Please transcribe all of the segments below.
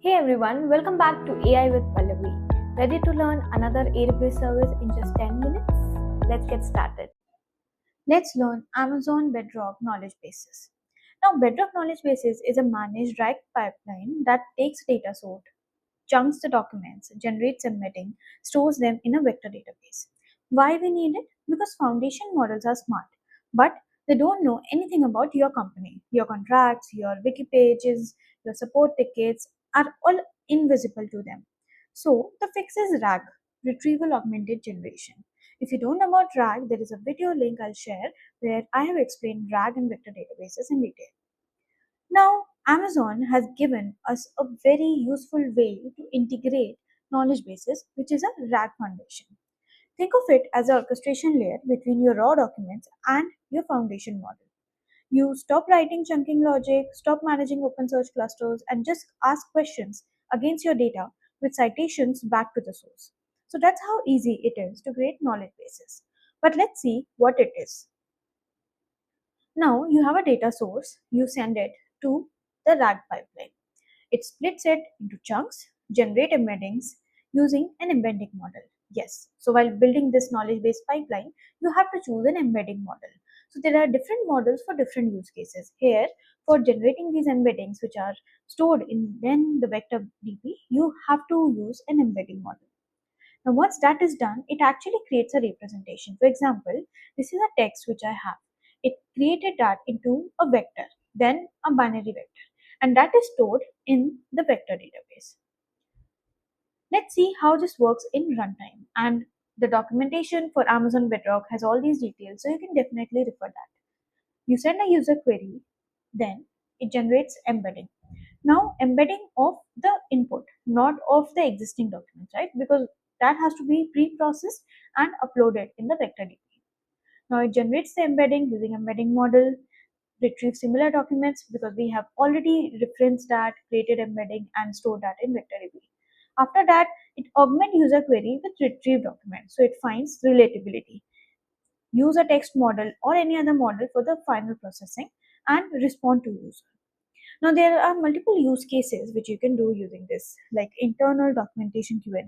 Hey everyone, welcome back to AI with Pallavi. Ready to learn another AWS service in just 10 minutes? Let's get started. Let's learn Amazon Bedrock Knowledge Bases. Now, Bedrock Knowledge Bases is a managed RAG pipeline that takes data source, chunks the documents, generates embedding, stores them in a vector database. Why we need it? Because foundation models are smart, but they don't know anything about your company. Your contracts, your wiki pages, your support tickets are all invisible to them. So the fix is RAG, Retrieval Augmented Generation. If you don't know about RAG, there is a video link I'll share where I have explained RAG and vector databases in detail. Now, Amazon has given us a very useful way to integrate knowledge bases, which is a RAG foundation. Think of it as an orchestration layer between your raw documents and your foundation model. You stop writing chunking logic, stop managing open source clusters, and just ask questions against your data with citations back to the source. So that's how easy it is to create knowledge bases. But let's see what it is. Now you have a data source, you send it to the RAG pipeline. It splits it into chunks, generate embeddings using an embedding model. Yes, so while building this knowledge based pipeline, you have to choose an embedding model. So there are different models for different use cases. Here, for generating these embeddings which are stored in then the vector DB, you have to use an embedding model. Now once that is done, it actually creates a representation. For example, this is a text which I have. It created that into a vector, then a binary vector, and that is stored in the vector database. Let's see how this works in runtime. And the documentation for Amazon Bedrock has all these details, so you can definitely refer that. You send a user query, then it generates embedding. Now, embedding of the input, not of the existing documents, right? Because that has to be pre-processed and uploaded in the vector DB. Now, it generates the embedding using embedding model, retrieve similar documents because we have already referenced that, created embedding, and stored that in vector DB. After that, it augments user query with retrieve document. So it finds relatability. Use a text model or any other model for the final processing and respond to user. Now there are multiple use cases which you can do using this, like internal documentation Q&A.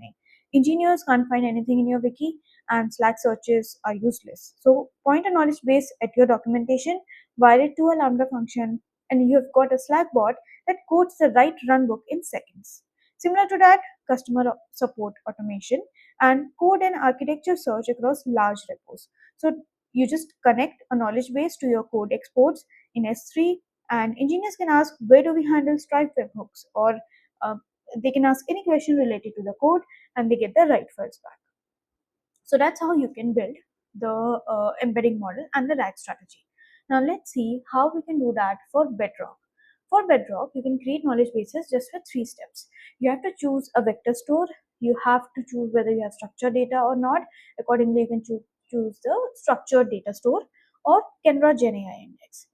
Engineers can't find anything in your wiki and Slack searches are useless. So point a knowledge base at your documentation, wire it to a Lambda function, and you have got a Slack bot that codes the right runbook in seconds. Similar to that, customer support automation and code and architecture search across large repos. So you just connect a knowledge base to your code exports in S3, and engineers can ask where do we handle Stripe webhooks, or uh, they can ask any question related to the code and they get the right files back. So that's how you can build the embedding model and the RAG strategy. Now let's see how we can do that for Bedrock. For Bedrock, you can create knowledge bases just with 3 steps. You have to choose a vector store. You have to choose whether you have structured data or not. Accordingly, you can choose the structured data store or Canva GenAI index.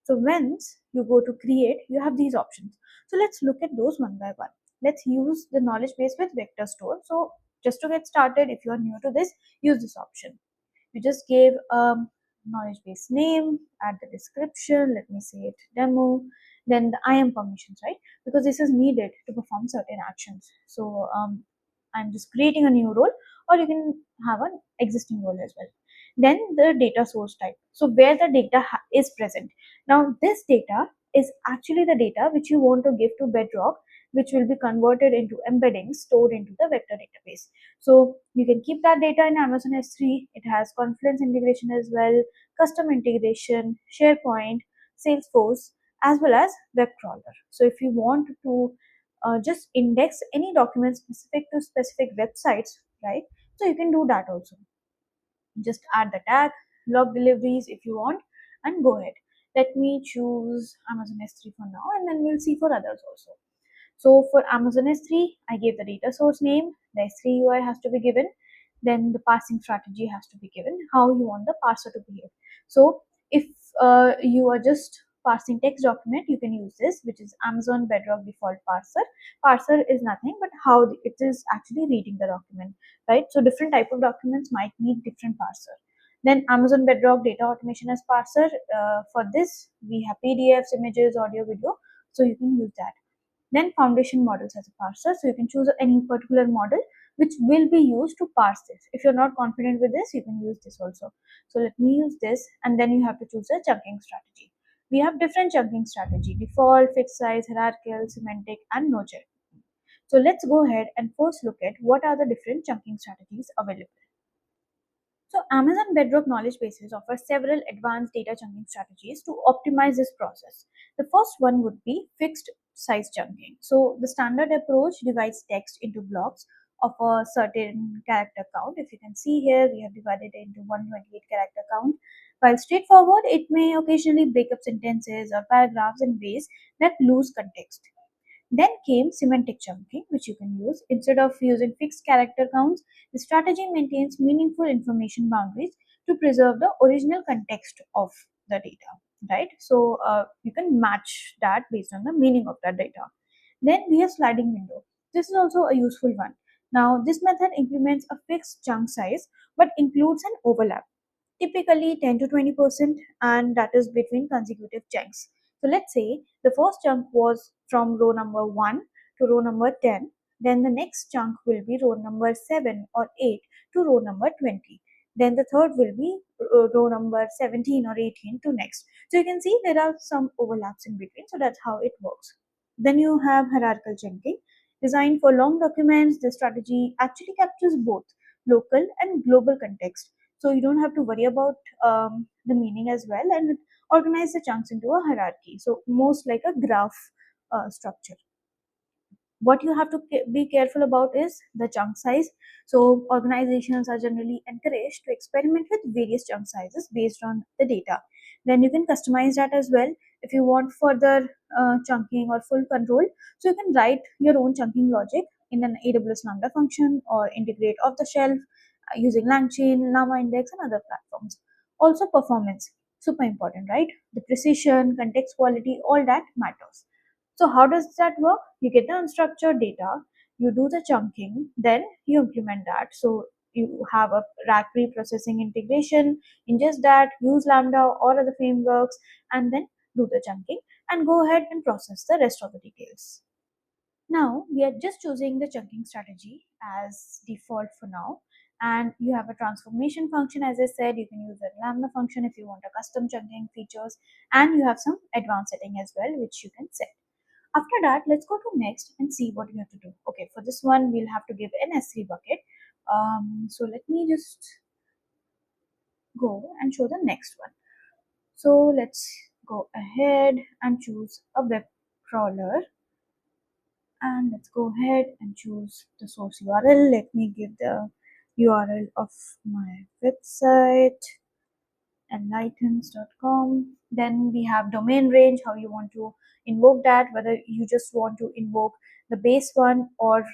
So once you go to create, you have these options. So let's look at those one by one. Let's use the knowledge base with vector store. So just to get started, if you are new to this, use this option. You just gave a knowledge base name, add the description, let me say it demo, then the IAM permissions, right? Because this is needed to perform certain actions. So I'm just creating a new role, or you can have an existing role as well. Then the data source type. So where the data is present. Now this data is actually the data which you want to give to Bedrock, which will be converted into embeddings stored into the vector database. So you can keep that data in Amazon S3. It has Confluence integration as well, custom integration, SharePoint, Salesforce, as well as web crawler. So if you want to just index any document specific to specific websites, right? So you can do that also. Just add the tag, log deliveries if you want, and go ahead. Let me choose Amazon S3 for now, and then we'll see for others also. So for Amazon S3, I gave the data source name, the S3 UI has to be given, then the parsing strategy has to be given, how you want the parser to behave. So if you are just parsing text document, you can use this, which is Amazon Bedrock default parser. Parser is nothing but how it is actually reading the document, right? So different type of documents might need different parser. Then Amazon Bedrock data automation as parser. For this, we have PDFs, images, audio, video, so you can use that. Then foundation models as a parser. So you can choose any particular model which will be used to parse this. If you're not confident with this, you can use this also. So let me use this, and then you have to choose a chunking strategy. We have different chunking strategy: default, fixed size, hierarchical, semantic, and no check. So let's go ahead and first look at what are the different chunking strategies available. So Amazon Bedrock Knowledge Bases offers several advanced data chunking strategies to optimize this process. The first one would be fixed size chunking. So the standard approach divides text into blocks of a certain character count. If you can see here, we have divided it into 128 character count. While straightforward, it may occasionally break up sentences or paragraphs in ways that lose context. Then came semantic chunking, which you can use. Instead of using fixed character counts, the strategy maintains meaningful information boundaries to preserve the original context of the data, right? So you can match that based on the meaning of that data. Then we have sliding window. This is also a useful one. Now, this method implements a fixed chunk size but includes an overlap, typically 10 to 20%, and that is between consecutive chunks. So let's say the first chunk was from row number 1 to row number 10, then the next chunk will be row number 7 or 8 to row number 20. Then the third will be row number 17 or 18 to next. So you can see there are some overlaps in between, so that's how it works. Then you have hierarchical chunking. Designed for long documents, the strategy actually captures both local and global context, so you don't have to worry about the meaning as well, and organize the chunks into a hierarchy, so most like a graph structure. What you have to be careful about is the chunk size. So organizations are generally encouraged to experiment with various chunk sizes based on the data. Then you can customize that as well if you want further chunking or full control. So you can write your own chunking logic in an AWS Lambda function or integrate off the shelf using LangChain, Llama Index, and other platforms. Also, performance, super important, right? The precision, context quality, all that matters. So how does that work? You get the unstructured data, you do the chunking, then you implement that. So you have a rack preprocessing integration, ingest that, use Lambda or other frameworks, and then do the chunking and go ahead and process the rest of the details. Now we are just choosing the chunking strategy as default for now. And you have a transformation function. As I said, you can use a Lambda function if you want a custom chunking features, and you have some advanced setting as well, which you can set. After that, let's go to next and see what we have to do. Okay, for this one, we'll have to give an S3 bucket. So let me just go and show the next one. So let's go ahead and choose a web crawler. And let's go ahead and choose the source URL. Let me give the URL of my website, enlightens.com. Then we have domain range, how you want to invoke that, whether you just want to invoke the base one or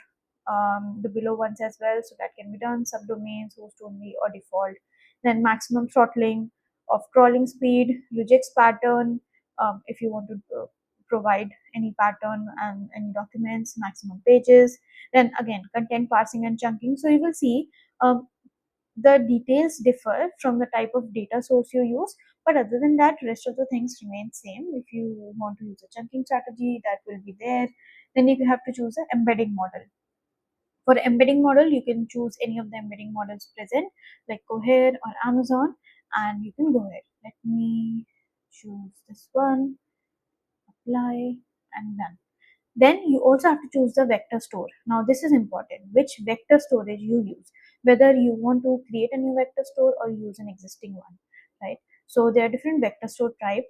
the below ones as well. So that can be done, subdomains, host only, or default. Then maximum throttling of crawling speed, regex pattern, if you want to provide any pattern and any documents, maximum pages. Then again, content parsing and chunking. So you will see the details differ from the type of data source you use, but other than that, rest of the things remain same. If you want to use a chunking strategy, that will be there. Then you have to choose an embedding model. For embedding model, you can choose any of the embedding models present, like Cohere or Amazon, and you can go ahead. Let me choose this one, apply, and done. Then you also have to choose the vector store. Now this is important, which vector storage you use, whether you want to create a new vector store or use an existing one, right? So there are different vector store type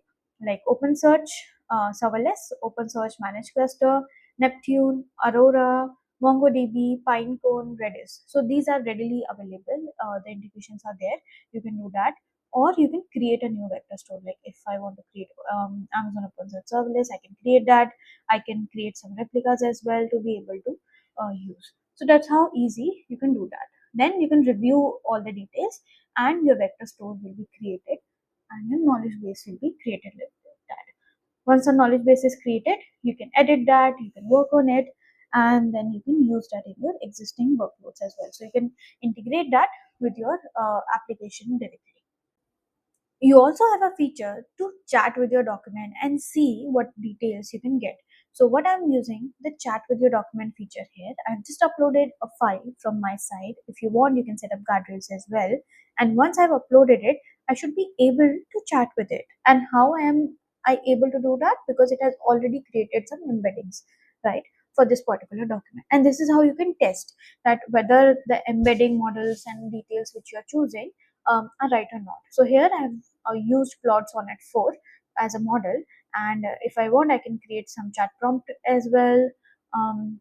like OpenSearch, serverless, OpenSearch managed cluster, Neptune, Aurora, MongoDB, Pinecone, Redis. So these are readily available. The integrations are there. You can do that, or you can create a new vector store. Like if I want to create Amazon OpenSearch serverless, I can create that. I can create some replicas as well to be able to use. So that's how easy you can do that. Then you can review all the details, and your vector store will be created, and your knowledge base will be created like that. Once a knowledge base is created, you can edit that, you can work on it, and then you can use that in your existing workloads as well. So you can integrate that with your application directly. You also have a feature to chat with your document and see what details you can get. So what I'm using the chat with your document feature here. I've just uploaded a file from my side. If you want, you can set up guardrails as well. And once I've uploaded it, I should be able to chat with it. And how am I able to do that? Because it has already created some embeddings, right, for this particular document. And this is how you can test that whether the embedding models and details which you are choosing are right or not. So here I've used Claude Sonnet 4 as a model, and if I want, I can create some chat prompt as well,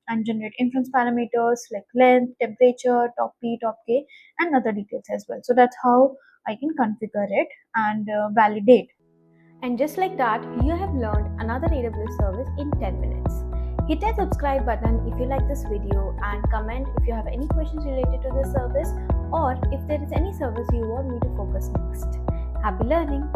and generate inference parameters like length, temperature, top P, top K, and other details as well. So that's how I can configure it and validate. And just like that, you have learned another AWS service in 10 minutes. Hit that subscribe button if you like this video, and comment if you have any questions related to this service, or if there is any service you want me to focus next. Happy learning!